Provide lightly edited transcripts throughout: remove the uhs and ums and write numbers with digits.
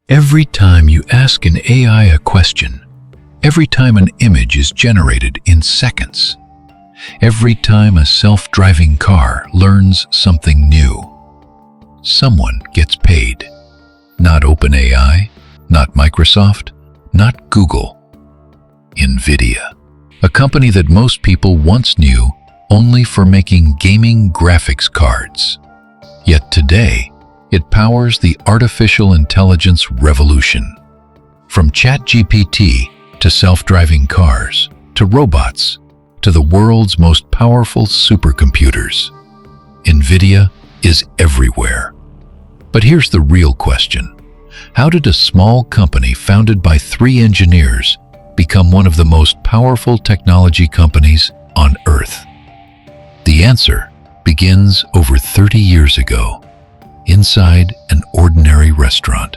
Every time you ask an AI a question, every time an image is generated in seconds, every time a self-driving car learns something new, someone gets paid. Not OpenAI, not Microsoft, not Google. NVIDIA, a company that most people once knew only for making gaming graphics cards. Yet today, it powers the artificial intelligence revolution. From ChatGPT to self-driving cars, to robots, to the world's most powerful supercomputers, NVIDIA is everywhere. But here's the real question. How did a small company founded by 3 engineers become one of the most powerful technology companies on Earth? The answer begins over 30 years ago, inside an ordinary restaurant.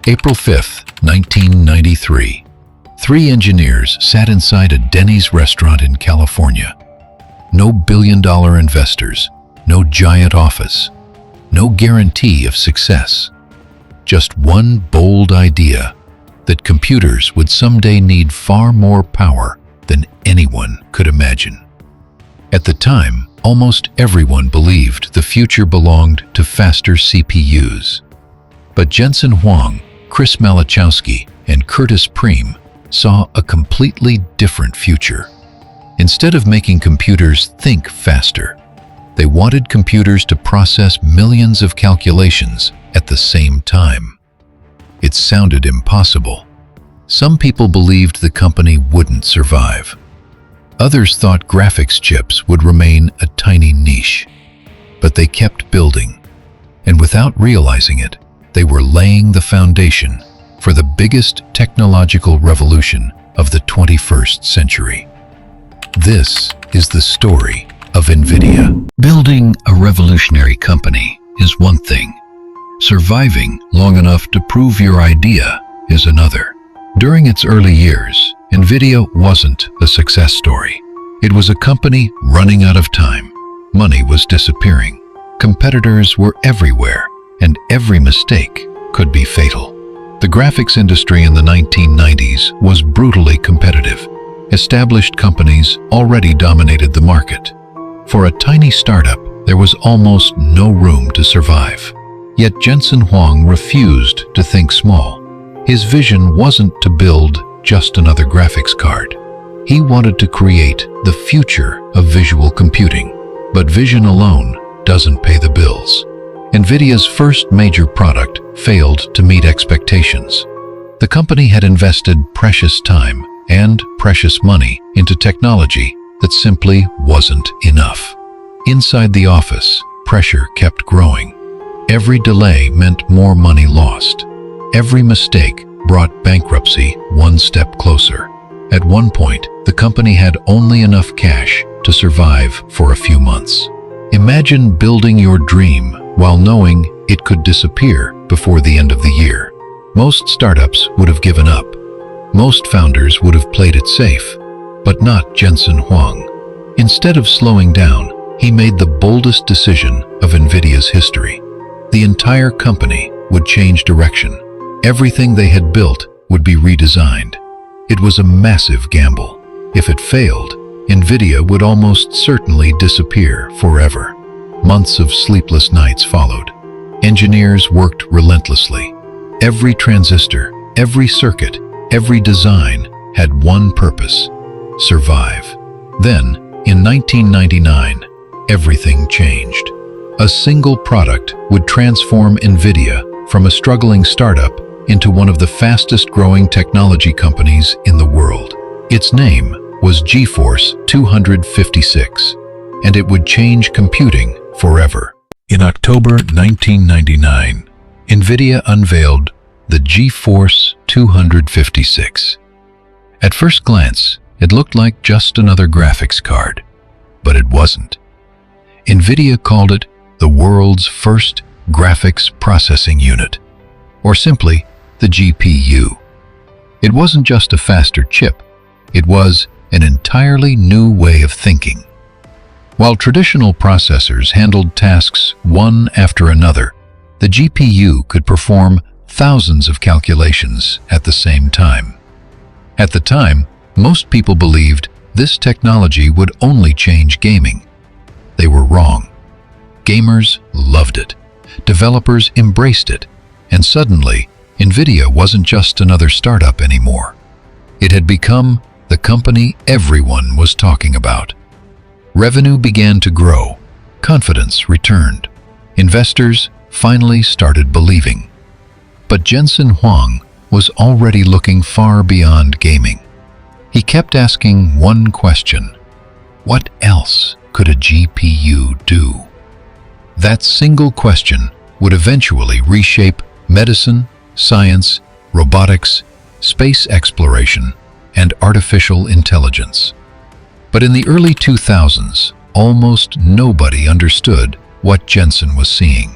April 5th, 1993. 3 engineers sat inside a Denny's restaurant in California. No billion-dollar investors, no giant office, no guarantee of success. Just one bold idea that computers would someday need far more power than anyone could imagine. At the time, almost everyone believed the future belonged to faster CPUs. But Jensen Huang, Chris Malachowski, and Curtis Preem saw a completely different future. Instead of making computers think faster, they wanted computers to process millions of calculations at the same time. It sounded impossible. Some people believed the company wouldn't survive. Others thought graphics chips would remain a tiny niche. But they kept building, and without realizing it, they were laying the foundation for the biggest technological revolution of the 21st century. This is the story of NVIDIA. Building a revolutionary company is one thing. Surviving long enough to prove your idea is another. During its early years, NVIDIA wasn't a success story. It was a company running out of time. Money was disappearing. Competitors were everywhere, and every mistake could be fatal. The graphics industry in the 1990s was brutally competitive. Established companies already dominated the market. For a tiny startup, there was almost no room to survive. Yet Jensen Huang refused to think small. His vision wasn't to build just another graphics card. He wanted to create the future of visual computing. But vision alone doesn't pay the bills. NVIDIA's first major product failed to meet expectations. The company had invested precious time and precious money into technology that simply wasn't enough. Inside the office, pressure kept growing. Every delay meant more money lost. Every mistake brought bankruptcy one step closer. At one point, the company had only enough cash to survive for a few months. Imagine building your dream while knowing it could disappear before the end of the year. Most startups would have given up. Most founders would have played it safe, but not Jensen Huang. Instead of slowing down, he made the boldest decision of NVIDIA's history. The entire company would change direction. Everything they had built would be redesigned. It was a massive gamble. If it failed, NVIDIA would almost certainly disappear forever. Months of sleepless nights followed. Engineers worked relentlessly. Every transistor, every circuit, every design had one purpose: survive. Then, in 1999, everything changed. A single product would transform NVIDIA from a struggling startup into one of the fastest-growing technology companies in the world. Its name was GeForce 256, and it would change computing forever. In October 1999, NVIDIA unveiled the GeForce 256. At first glance, it looked like just another graphics card, but it wasn't. NVIDIA called it the world's first graphics processing unit, or simply the GPU. It wasn't just a faster chip, it was an entirely new way of thinking. While traditional processors handled tasks one after another, the GPU could perform thousands of calculations at the same time. At the time, most people believed this technology would only change gaming. They were wrong. Gamers loved it. Developers embraced it. And suddenly, NVIDIA wasn't just another startup anymore. It had become the company everyone was talking about. Revenue began to grow. Confidence returned. Investors finally started believing. But Jensen Huang was already looking far beyond gaming. He kept asking one question: what else could a GPU do? That single question would eventually reshape medicine, science, robotics, space exploration, and artificial intelligence. But in the early 2000s, almost nobody understood what Jensen was seeing.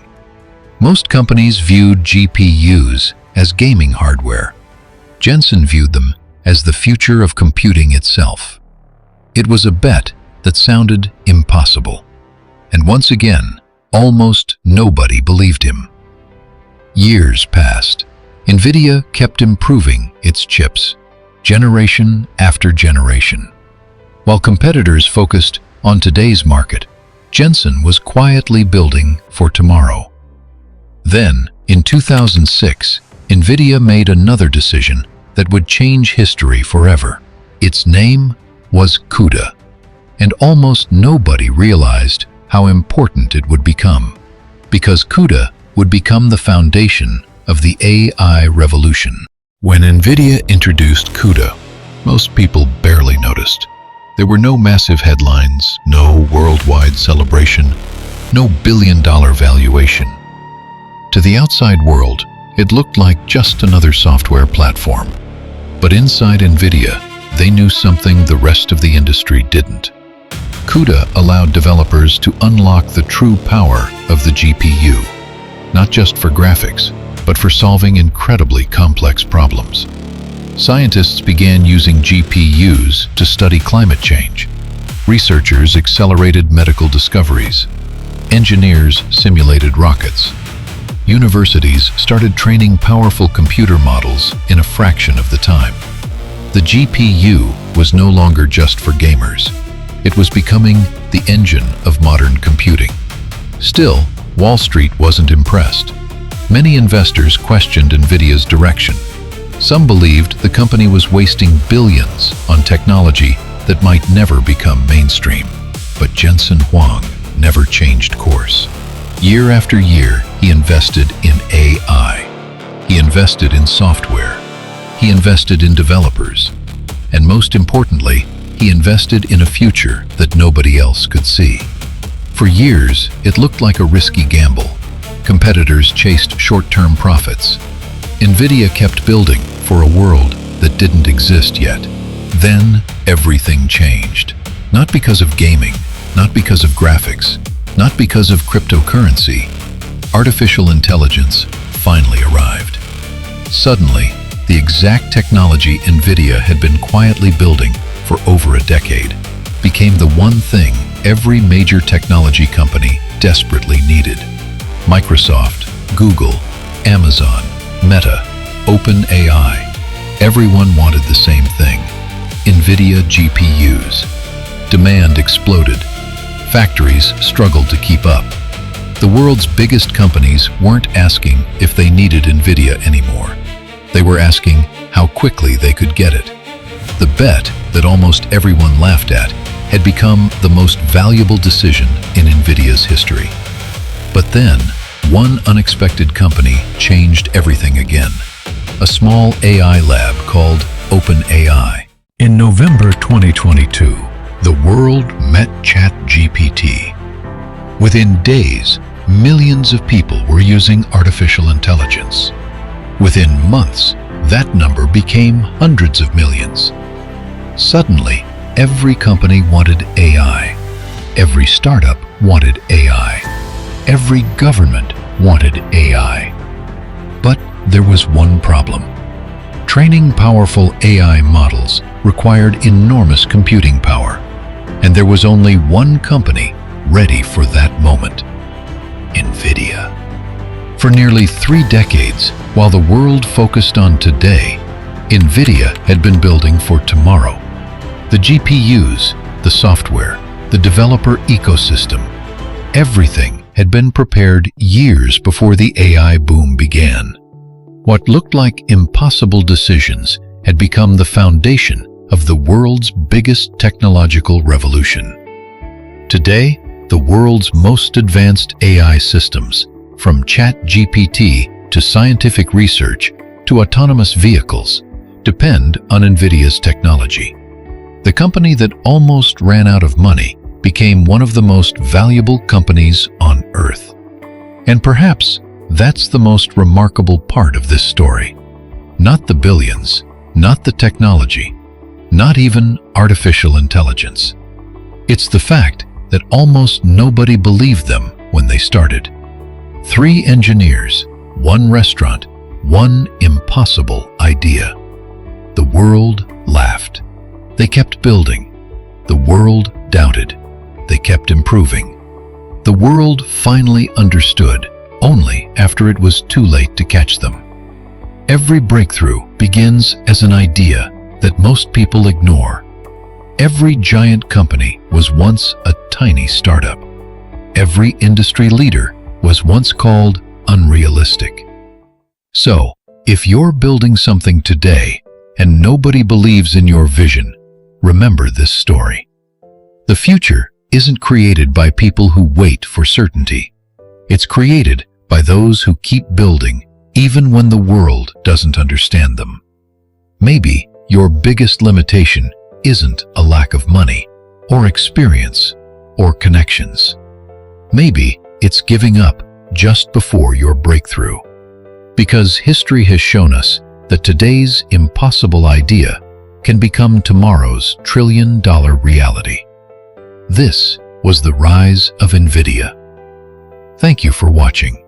Most companies viewed GPUs as gaming hardware. Jensen viewed them as the future of computing itself. It was a bet that sounded impossible. And once again, almost nobody believed him. Years passed. NVIDIA kept improving its chips, generation after generation. While competitors focused on today's market, Jensen was quietly building for tomorrow. Then, in 2006, NVIDIA made another decision that would change history forever. Its name was CUDA, and almost nobody realized how important it would become, because CUDA would become the foundation of the AI revolution. When NVIDIA introduced CUDA, most people barely noticed. There were no massive headlines, no worldwide celebration, no billion-dollar valuation. To the outside world, it looked like just another software platform. But inside NVIDIA, they knew something the rest of the industry didn't. CUDA allowed developers to unlock the true power of the GPU, not just for graphics, but for solving incredibly complex problems. Scientists began using GPUs to study climate change. Researchers accelerated medical discoveries. Engineers simulated rockets. Universities started training powerful computer models in a fraction of the time. The GPU was no longer just for gamers. It was becoming the engine of modern computing. Still, Wall Street wasn't impressed. Many investors questioned NVIDIA's direction. Some believed the company was wasting billions on technology that might never become mainstream. But Jensen Huang never changed course. Year after year, he invested in AI. He invested in software. He invested in developers. And most importantly, he invested in a future that nobody else could see. For years, it looked like a risky gamble. Competitors chased short-term profits. NVIDIA kept building for a world that didn't exist yet. Then, everything changed. Not because of gaming, not because of graphics, not because of cryptocurrency. Artificial intelligence finally arrived. Suddenly, the exact technology NVIDIA had been quietly building for over a decade became the one thing every major technology company desperately needed. Microsoft, Google, Amazon, Meta, OpenAI. Everyone wanted the same thing: NVIDIA GPUs. Demand exploded. Factories struggled to keep up. The world's biggest companies weren't asking if they needed NVIDIA anymore. They were asking how quickly they could get it. The bet that almost everyone laughed at had become the most valuable decision in NVIDIA's history. But then, one unexpected company changed everything again. A small AI lab called OpenAI. In November 2022, the world met ChatGPT. Within days, millions of people were using artificial intelligence. Within months, that number became hundreds of millions. Suddenly, every company wanted AI. Every startup wanted AI. Every government wanted AI. But there was one problem. Training powerful AI models required enormous computing power, and there was only one company ready for that moment: NVIDIA. For nearly 3 decades, While the world focused on today, NVIDIA had been building for tomorrow. The GPUs, the software, the developer ecosystem, everything had been prepared years before the AI boom began. What looked like impossible decisions had become the foundation of the world's biggest technological revolution. Today, the world's most advanced AI systems, from ChatGPT to scientific research to autonomous vehicles, depend on NVIDIA's technology. The company that almost ran out of money became one of the most valuable companies on Earth. And perhaps that's the most remarkable part of this story. Not the billions, not the technology, not even artificial intelligence. It's the fact that almost nobody believed them when they started. 3 engineers, 1 restaurant, 1 impossible idea. The world laughed. They kept building. The world doubted. They kept improving. The world finally understood, only after it was too late to catch them. Every breakthrough begins as an idea that most people ignore. Every giant company was once a tiny startup. Every industry leader was once called unrealistic. So, if you're building something today and nobody believes in your vision, remember this story. The future isn't created by people who wait for certainty. It's created by those who keep building even when the world doesn't understand them. Maybe your biggest limitation isn't a lack of money, or experience, or connections. Maybe it's giving up just before your breakthrough. Because history has shown us that today's impossible idea can become tomorrow's trillion-dollar reality. This was the rise of NVIDIA. Thank you for watching.